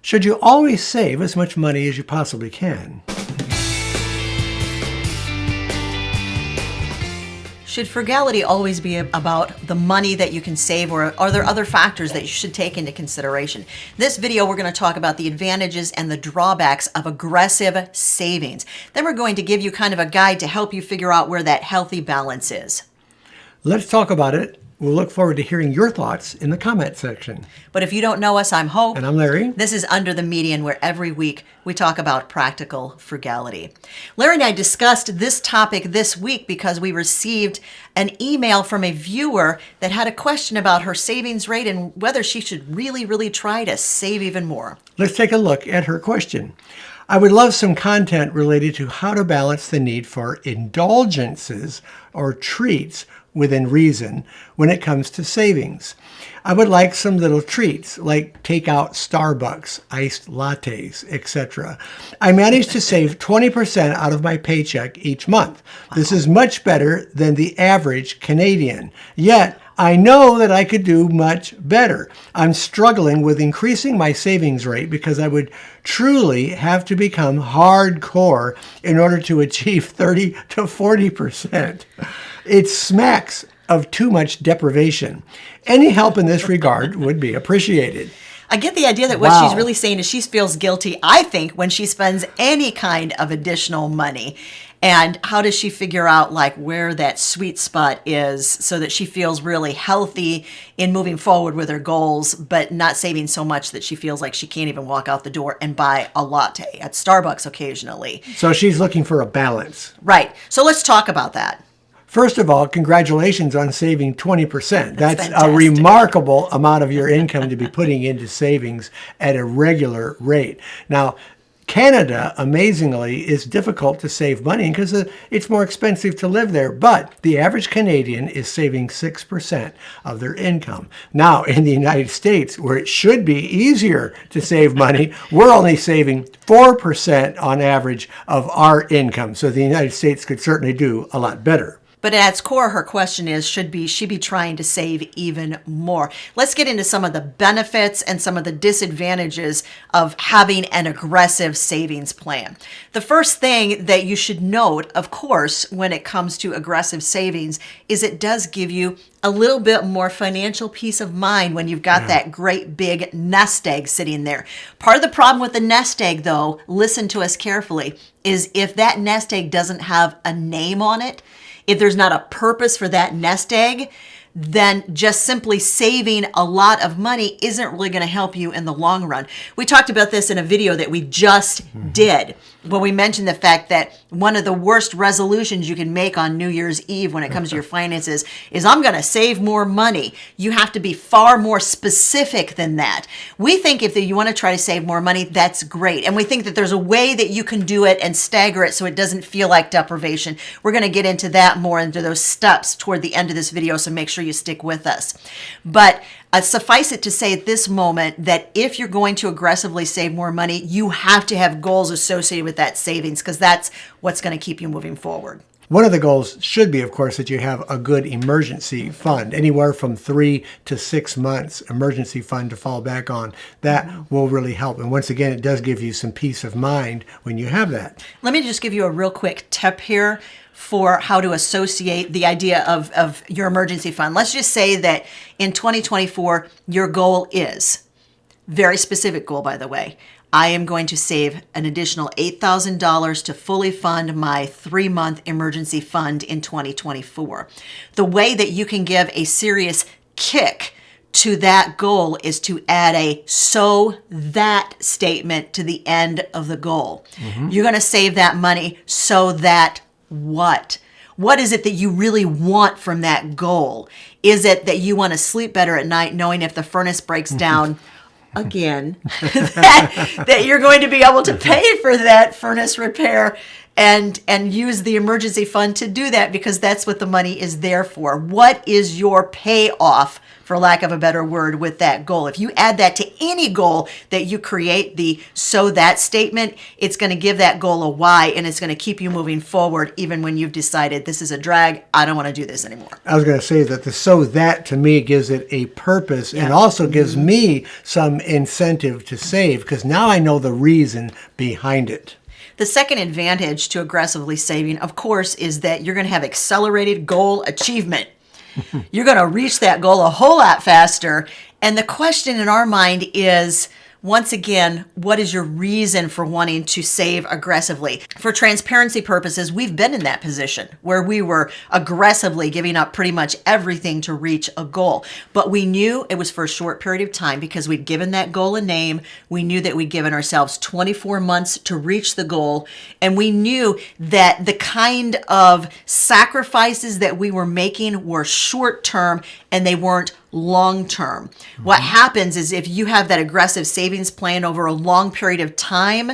Should you always save as much money as you possibly can? Should frugality always be about the money that you can save, or are there other factors that you should take into consideration? This video, we're going to talk about the advantages and the drawbacks of aggressive savings. Then we're going to give you kind of a guide to help you figure out where that healthy balance is. Let's talk about it. We'll look forward to hearing your thoughts in the comment section. But if you don't know us, I'm Hope. And I'm Larry. This is Under the Median, where every week we talk about practical frugality. Larry and I discussed this topic this week because we received an email from a viewer that had a question about her savings rate and whether she should really try to save even more. Let's take a look at her question. I would love some content related to how to balance the need for indulgences or treats within reason when it comes to savings. I would like some little treats like takeout Starbucks, iced lattes, etc. I managed to save 20% out of my paycheck each month. Wow. This is much better than the average Canadian. Yet, I know that I could do much better. I'm struggling with increasing my savings rate because I would truly have to become hardcore in order to achieve 30 to 40%. It smacks of too much deprivation. Any help in this regard would be appreciated. I get the idea that what she's really saying is she feels guilty, I think, when she spends any kind of additional money. And how does she figure out like where that sweet spot is so that she feels really healthy in moving forward with her goals, but not saving so much that she feels like she can't even walk out the door and buy a latte at Starbucks occasionally? So she's looking for a balance. Right. So let's talk about that. First of all, congratulations on saving 20%. That's fantastic. A remarkable amount of your income to be putting into savings at a regular rate. Now, Canada, amazingly, is difficult to save money because it's more expensive to live there. But the average Canadian is saving 6% of their income. Now, in the United States, where it should be easier to save money, we're only saving 4% on average of our income. So the United States could certainly do a lot better. But at its core, her question is, should she be trying to save even more? Let's get into some of the benefits and some of the disadvantages of having an aggressive savings plan. The first thing that you should note, of course, when it comes to aggressive savings, is it does give you a little bit more financial peace of mind when you've got that great big nest egg sitting there. Part of the problem with the nest egg, though, listen to us carefully, is if that nest egg doesn't have a name on it, if there's not a purpose for that nest egg, then just simply saving a lot of money isn't really going to help you in the long run. We talked about this in a video that we just did, when we mentioned the fact that one of the worst resolutions you can make on New Year's Eve when it comes to your finances is, I'm going to save more money. You have to be far more specific than that. We think if you want to try to save more money, that's great. And we think that there's a way that you can do it and stagger it so it doesn't feel like deprivation. We're going to get into that more, into those steps toward the end of this video, so make sure you stick with us. But suffice it to say at this moment that if you're going to aggressively save more money, you have to have goals associated with that savings, because that's what's going to keep you moving forward. One of the goals should be, of course, that you have a good emergency fund, anywhere from 3 to 6 months emergency fund to fall back on. That will really help. And once again, it does give you some peace of mind when you have that. Let me just give you a real quick tip here for how to associate the idea of your emergency fund. Let's just say that in 2024, your goal is, very specific goal, by the way, I am going to save an additional $8,000 to fully fund my 3-month emergency fund in 2024. The way that you can give a serious kick to that goal is to add a "so that" statement to the end of the goal. You're going to save that money so that what? What is it that you really want from that goal? Is it that you want to sleep better at night knowing if the furnace breaks down again, that you're going to be able to pay for that furnace repair and use the emergency fund to do that, because that's what the money is there for? What is your payoff for lack of a better word, with that goal. If you add that to any goal that you create, the so that statement, it's going to give that goal a why, and it's going to keep you moving forward even when you've decided this is a drag, I don't want to do this anymore. I was going to say that the so that to me gives it a purpose and also gives me some incentive to save, because now I know the reason behind it. The second advantage to aggressively saving, of course, is that you're going to have accelerated goal achievement. You're going to reach that goal a whole lot faster. And the question in our mind is, once again, what is your reason for wanting to save aggressively? For transparency purposes, we've been in that position where we were aggressively giving up pretty much everything to reach a goal. But we knew it was for a short period of time because we'd given that goal a name. We knew that we'd given ourselves 24 months to reach the goal. And we knew that the kind of sacrifices that we were making were short term and they weren't long term. What happens is if you have that aggressive savings plan over a long period of time,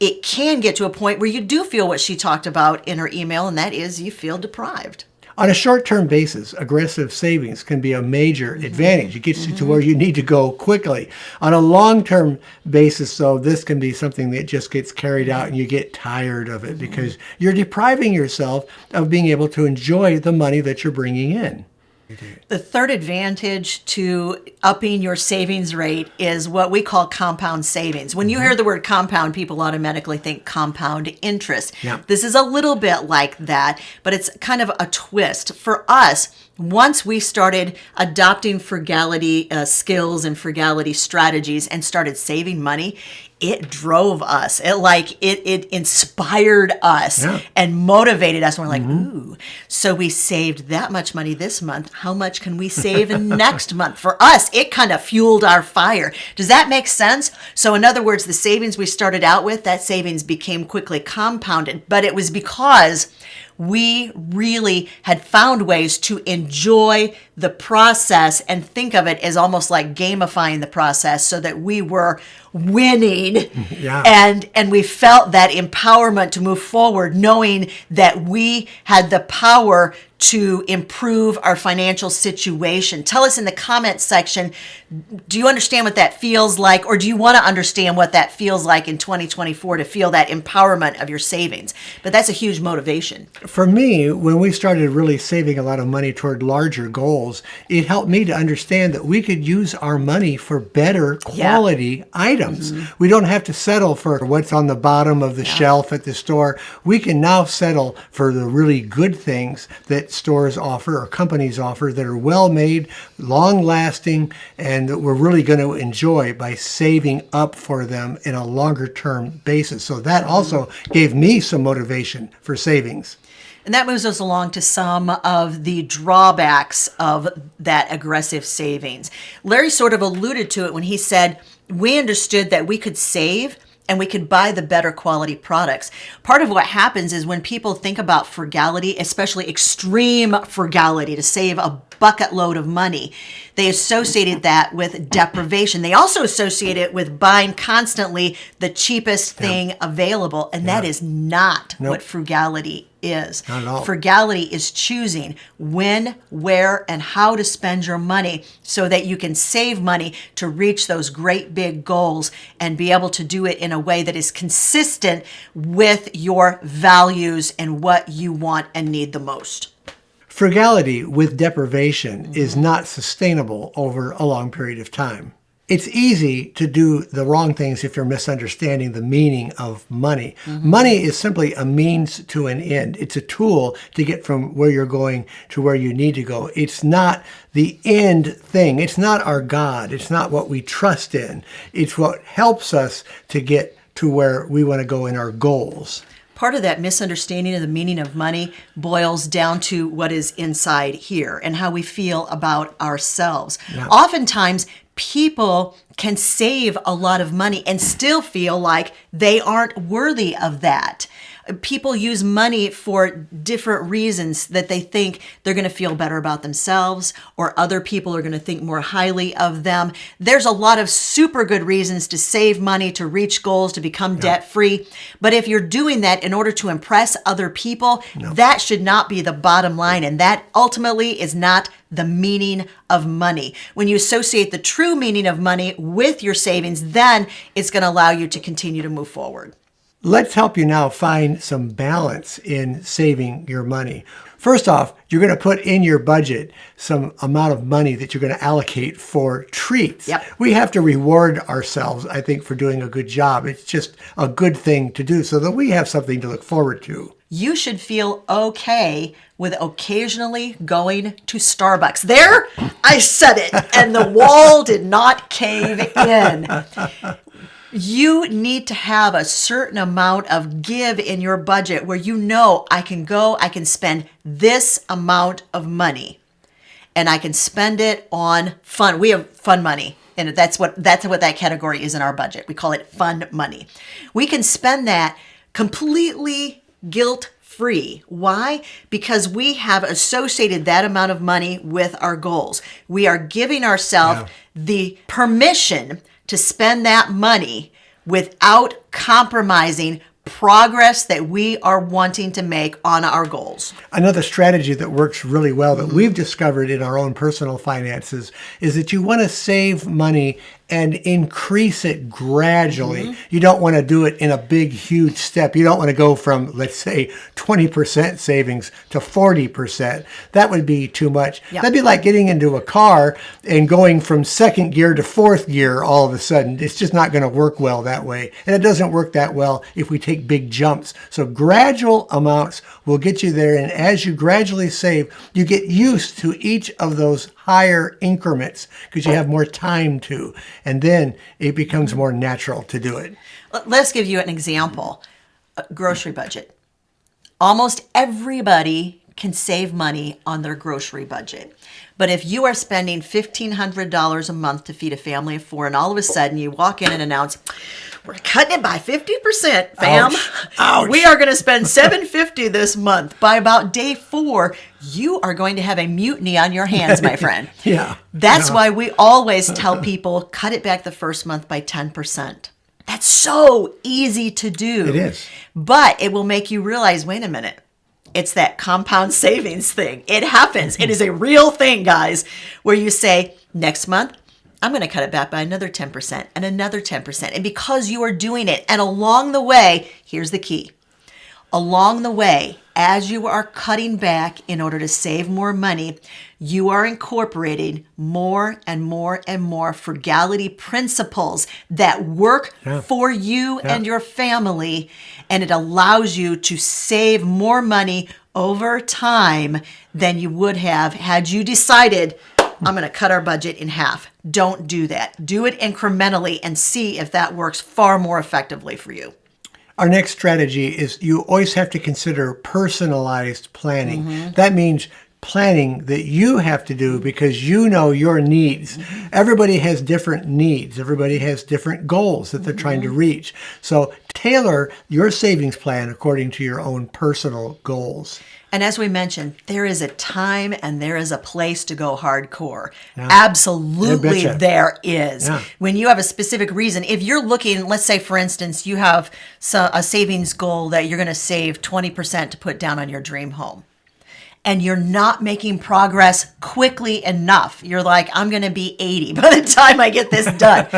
it can get to a point where you do feel what she talked about in her email, and that is you feel deprived. On a short-term basis, aggressive savings can be a major advantage. It gets you to where you need to go quickly. On a long-term basis, though, this can be something that just gets carried out and you get tired of it because you're depriving yourself of being able to enjoy the money that you're bringing in. The third advantage to upping your savings rate is what we call compound savings. When you hear the word compound, people automatically think compound interest. Yeah. This is a little bit like that, but it's kind of a twist. For us, once we started adopting frugality skills and frugality strategies and started saving money, it drove us. It inspired us and motivated us. And we're like, ooh, so we saved that much money this month. How much can we save next month? For us, it kind of fueled our fire. Does that make sense? So in other words, the savings we started out with, that savings became quickly compounded, but it was because we really had found ways to enjoy the process and think of it as almost like gamifying the process so that we were winning and we felt that empowerment to move forward, knowing that we had the power to improve our financial situation. Tell us in the comments section, do you understand what that feels like, or do you want to understand what that feels like in 2024 to feel that empowerment of your savings? But that's a huge motivation. For me, when we started really saving a lot of money toward larger goals, it helped me to understand that we could use our money for better quality items. We don't have to settle for what's on the bottom of the shelf at the store. We can now settle for the really good things that stores offer or companies offer that are well made, long lasting, and that we're really going to enjoy by saving up for them in a longer term basis. So that also gave me some motivation for savings. And that moves us along to some of the drawbacks of that aggressive savings. Larry sort of alluded to it when he said, we understood that we could save and we could buy the better quality products. Part of what happens is when people think about frugality, especially extreme frugality to save a bucket load of money, they associated that with deprivation. They also associate it with buying constantly the cheapest thing available, and that is not what frugality is. Not at all. Frugality is choosing when, where, and how to spend your money so that you can save money to reach those great big goals and be able to do it in a way that is consistent with your values and what you want and need the most. Frugality with deprivation is not sustainable over a long period of time. It's easy to do the wrong things if you're misunderstanding the meaning of money. Money is simply a means to an end. It's a tool to get from where you're going to where you need to go. It's not the end thing. It's not our God. It's not what we trust in. It's what helps us to get to where we want to go in our goals. Part of that misunderstanding of the meaning of money boils down to what is inside here and how we feel about ourselves. Oftentimes, people can save a lot of money and still feel like they aren't worthy of that. People use money for different reasons that they think they're going to feel better about themselves, or other people are going to think more highly of them. There's a lot of super good reasons to save money, to reach goals, to become debt-free. But if you're doing that in order to impress other people, that should not be the bottom line. And that ultimately is not the meaning of money. When you associate the true meaning of money with your savings, then it's going to allow you to continue to move forward. Let's help you now find some balance in saving your money. First off, you're going to put in your budget some amount of money that you're going to allocate for treats. Yep. We have to reward ourselves, I think, for doing a good job. It's just a good thing to do so that we have something to look forward to. You should feel okay with occasionally going to Starbucks. There, I said it, and the wall did not cave in. You need to have a certain amount of give in your budget where you know I can spend this amount of money, and I can spend it on fun. We have fun money, and that's what that category is in our budget. We call it fun money. We can spend that completely guilt-free. Why? Because we have associated that amount of money with our goals. We are giving ourselves the permission to spend that money without compromising progress that we are wanting to make on our goals. Another strategy that works really well that we've discovered in our own personal finances is that you want to save money and increase it gradually. You don't want to do it in a big, huge step. You don't want to go from, let's say, 20% savings to 40%. That would be too much. That'd be like getting into a car and going from second gear to fourth gear all of a sudden. It's just not going to work well that way. And it doesn't work that well if we take big jumps. So gradual amounts will get you there. And as you gradually save, you get used to each of those higher increments because you have more time to. And then it becomes more natural to do it. Let's give you an example. A grocery budget. Almost everybody can save money on their grocery budget. But if you are spending $1,500 a month to feed a family of four, and all of a sudden you walk in and announce, we're cutting it by 50%, fam. Ouch. We are going to spend $750 this month. By about day 4, you are going to have a mutiny on your hands, my friend. That's why we always tell people, cut it back the first month by 10%. That's so easy to do. It is. But it will make you realize, wait a minute. It's that compound savings thing. It happens. It is a real thing, guys, where you say, next month, I'm going to cut it back by another 10% and another 10%. And because you are doing it, and along the way, here's the key. Along the way, as you are cutting back in order to save more money, you are incorporating more and more and more frugality principles that work for you and your family, and it allows you to save more money over time than you would have had you decided, I'm going to cut our budget in half. Don't do that. Do it incrementally and see if that works far more effectively for you. Our next strategy is you always have to consider personalized planning. That means planning that you have to do because you know your needs. Everybody has different needs. Everybody has different goals that they're trying to reach. So tailor your savings plan according to your own personal goals. And as we mentioned, there is a time and there is a place to go hardcore. Absolutely, there is. When you have a specific reason, if you're looking, let's say, for instance, you have a savings goal that you're going to save 20% to put down on your dream home, and you're not making progress quickly enough. You're like, I'm going to be 80 by the time I get this done.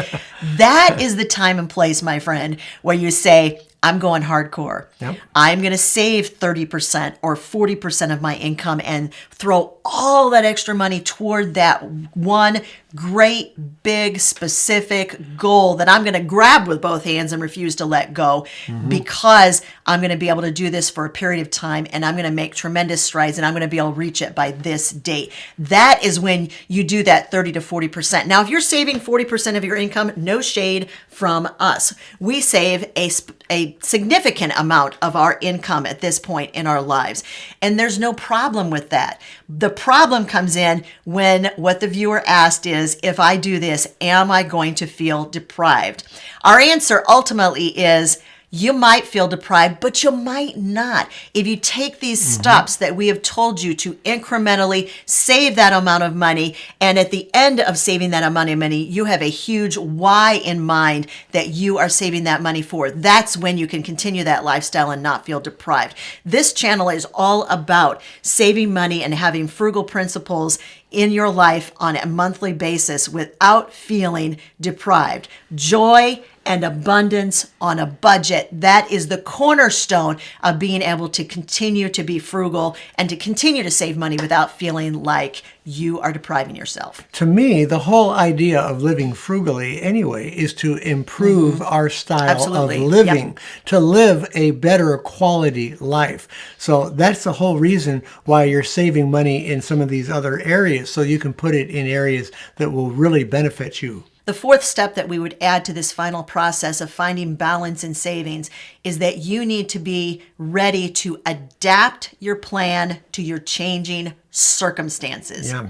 That is the time and place, my friend, where you say, I'm going hardcore. I'm going to save 30% or 40% of my income and throw all that extra money toward that one great, big, specific goal that I'm going to grab with both hands and refuse to let go because I'm going to be able to do this for a period of time and I'm going to make tremendous strides and I'm going to be able to reach it by this date. That is when you do that 30 to 40%. Now, if you're saving 40% of your income, no shade from us. We save a significant amount of our income at this point in our lives. And there's no problem with that. The problem comes in when what the viewer asked is, if I do this, am I going to feel deprived? Our answer ultimately is, You might feel deprived, but you might not. If you take these steps that we have told you to incrementally save that amount of money, and at the end of saving that amount of money, you have a huge why in mind that you are saving that money for. That's when you can continue that lifestyle and not feel deprived. This channel is all about saving money and having frugal principles in your life on a monthly basis without feeling deprived. Joy and abundance on a budget. That is the cornerstone of being able to continue to be frugal and to continue to save money without feeling like you are depriving yourself. To me, the whole idea of living frugally anyway is to improve our style Absolutely. of living, to live a better quality life. So that's the whole reason why you're saving money in some of these other areas, so you can put it in areas that will really benefit you. The fourth step that we would add to this final process of finding balance in savings is that you need to be ready to adapt your plan to your changing circumstances. Yeah.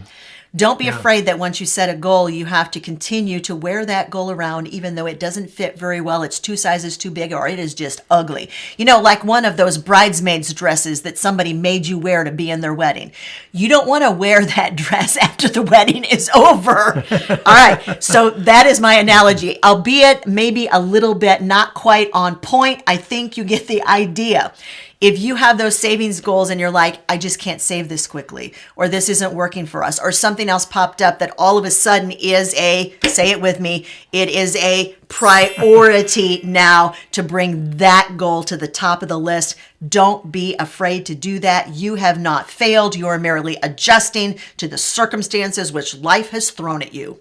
Don't be afraid that once you set a goal, you have to continue to wear that goal around, even though it doesn't fit very well, it's 2 sizes too big, or it is just ugly. You know, like one of those bridesmaids dresses that somebody made you wear to be in their wedding. You don't want to wear that dress after the wedding is over. All right, so that is my analogy, albeit maybe a little bit not quite on point. I think you get the idea. If you have those savings goals and you're like, I just can't save this quickly, or this isn't working for us, or something else popped up that all of a sudden is say it with me, it is a priority now to bring that goal to the top of the list. Don't be afraid to do that. You have not failed. You are merely adjusting to the circumstances which life has thrown at you.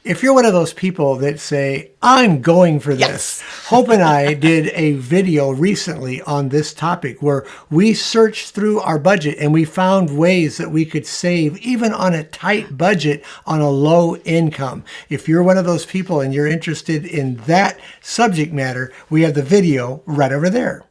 If you're one of those people that say, I'm going for this, Hope and I did a video recently on this topic where we searched through our budget and we found ways that we could save even on a tight budget on a low income. If you're one of those people and you're interested in that subject matter, we have the video right over there.